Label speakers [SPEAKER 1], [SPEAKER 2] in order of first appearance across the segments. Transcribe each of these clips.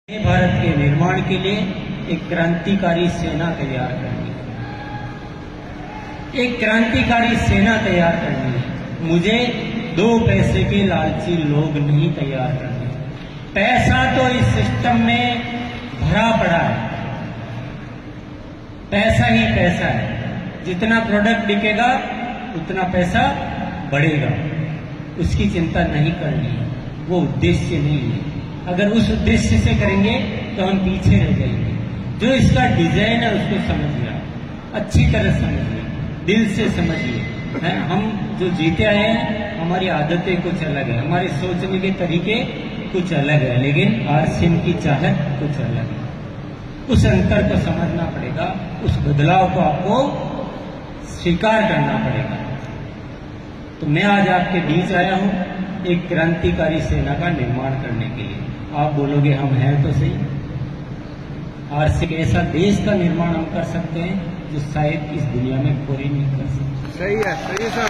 [SPEAKER 1] नए भारत के निर्माण के लिए एक क्रांतिकारी सेना तैयार करनी है, एक क्रांतिकारी सेना तैयार करनी है। मुझे 2 पैसे के लालची लोग नहीं तैयार करने। पैसा तो इस सिस्टम में भरा पड़ा है, पैसा ही पैसा है। जितना प्रोडक्ट बिकेगा उतना पैसा बढ़ेगा, उसकी चिंता नहीं करनी है, वो उद्देश्य नहीं है। अगर उस उद्देश्य से करेंगे तो हम पीछे रह जाएंगे। जो इसका डिजाइन है उसको समझिए, अच्छी तरह समझिए, दिल से समझिए। है हम जो जीते आए हैं, हमारी आदतें कुछ अलग है, हमारे सोचने के तरीके कुछ अलग है, लेकिन आरसीएम की चाहत कुछ अलग है। उस अंतर को समझना पड़ेगा, उस बदलाव को आपको स्वीकार करना पड़ेगा। तो मैं आज आपके बीच आया हूं एक क्रांतिकारी सेना का निर्माण करने के लिए। आप बोलोगे हम हैं तो सही। आरसीएम ऐसा देश का निर्माण हम कर सकते हैं जो शायद इस दुनिया में कोई नहीं कर सकता।
[SPEAKER 2] सही है सर।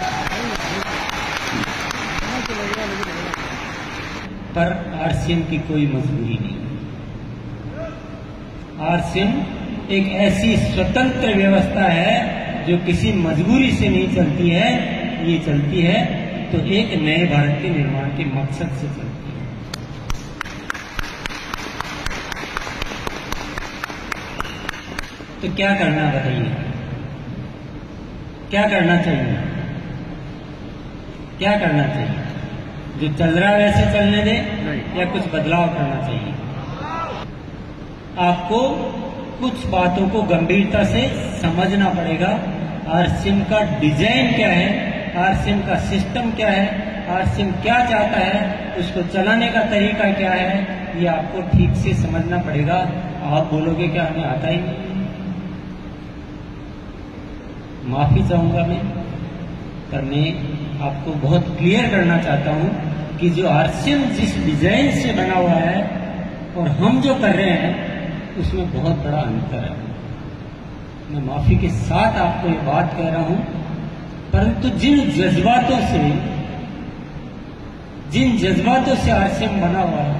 [SPEAKER 1] पर आरसीएम की कोई मजबूरी नहीं। आरसीएम एक ऐसी स्वतंत्र व्यवस्था है जो किसी मजबूरी से नहीं चलती है, ये चलती है तो एक नए भारत के निर्माण के मकसद से चलती है। तो क्या करना बताइए, क्या करना चाहिए? क्या करना चाहिए? जो चल रहा है वैसे चलने दे या कुछ बदलाव करना चाहिए? आपको कुछ बातों को गंभीरता से समझना पड़ेगा। आरसीएम का डिजाइन क्या है, आरसीएम का सिस्टम क्या है, आरसीएम क्या चाहता है, उसको चलाने का तरीका क्या है, ये आपको ठीक से समझना पड़ेगा। आप बोलोगे क्या हमें आता ही नहीं? माफी चाहूंगा मैं, पर मैं आपको बहुत क्लियर करना चाहता हूं कि जो आरसीएम जिस डिजाइन से बना हुआ है और हम जो कर रहे हैं उसमें बहुत बड़ा अंतर है। मैं माफी के साथ आपको ये बात कह रहा हूं, परंतु जिन जज्बातों से आरसीएम बना हुआ है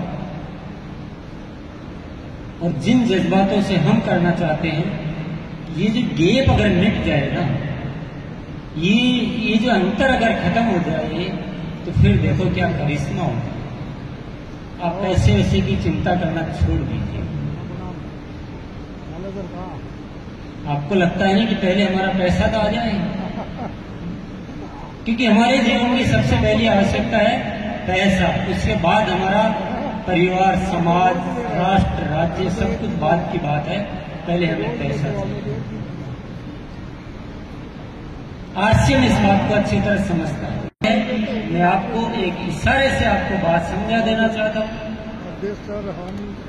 [SPEAKER 1] और जिन जज्बातों से हम करना चाहते हैं, ये जो गैप अगर मिट जाए ना, ये जो अंतर अगर खत्म हो जाए तो फिर देखो क्या करिश्मा होगा। आप पैसे वैसे की चिंता करना छोड़ दीजिए। आपको लगता है ना कि पहले हमारा पैसा तो आ जाए, क्योंकि हमारे जीवन की सबसे पहली आवश्यकता है पैसा, उसके बाद हमारा परिवार, समाज, राष्ट्र, राज्य सब कुछ बाद की बात है, पहले हमें पैसा चाहिए। आरसीएम इस बात को अच्छी तरह समझता है। मैं आपको एक इशारे से आपको बात समझा देना चाहता हूँ।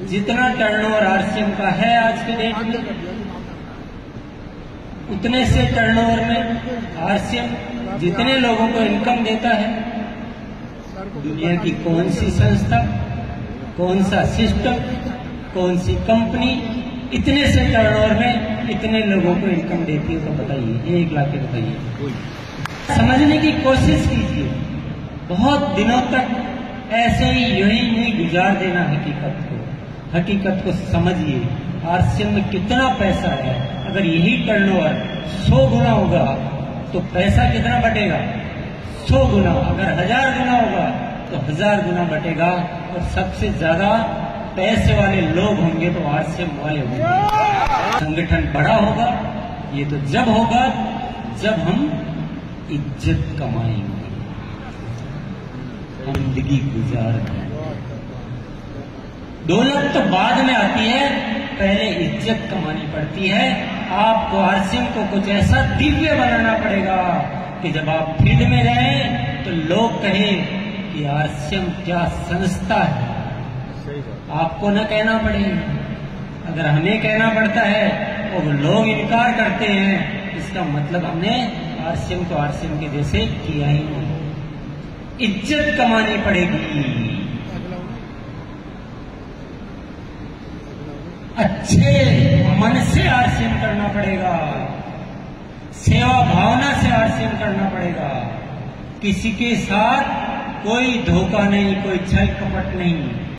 [SPEAKER 1] जितना टर्नओवर आरसीएम का है आज के डेट में, उतने से टर्नओवर में आरसीएम जितने लोगों को इनकम देता है, दुनिया की कौन सी संस्था, कौन सा सिस्टम, कौन सी कंपनी इतने से टर्नओवर में इतने लोगों को इनकम देती है? तो बताइए, 1 लाख के बताइए। समझने की कोशिश कीजिए। बहुत दिनों तक ऐसे ही यही नहीं गुजार देना हकीकत को समझिए। आरसीएम में कितना पैसा है, अगर यही टर्नओवर 100 गुना होगा तो पैसा कितना बटेगा? 100 गुना। अगर 1000 गुना होगा तो 1000 गुना बटेगा। और सबसे ज्यादा पैसे वाले लोग होंगे तो आरसीएम वाले होंगे। संगठन बड़ा होगा, ये तो जब होगा जब हम इज्जत कमाएंगे, जिंदगी गुजारेंगे। दौलत तो बाद में आती है, पहले इज्जत कमानी पड़ती है। आपको आरसीएम को कुछ ऐसा दिव्य बनाना पड़ेगा कि जब आप फील्ड में जाएं तो लोग कहें कि आरसीएम क्या संस्था है। आपको न कहना पड़ेगा। अगर हमें कहना पड़ता है और लोग इनकार करते हैं, इसका मतलब हमने आरसीएम को आरसीएम के जैसे किया ही नहीं। इज्जत कमानी पड़ेगी, अच्छे मन से आरसीएम करना पड़ेगा, सेवा भावना से आरसीएम करना पड़ेगा। किसी के साथ कोई धोखा नहीं, कोई छल कपट नहीं।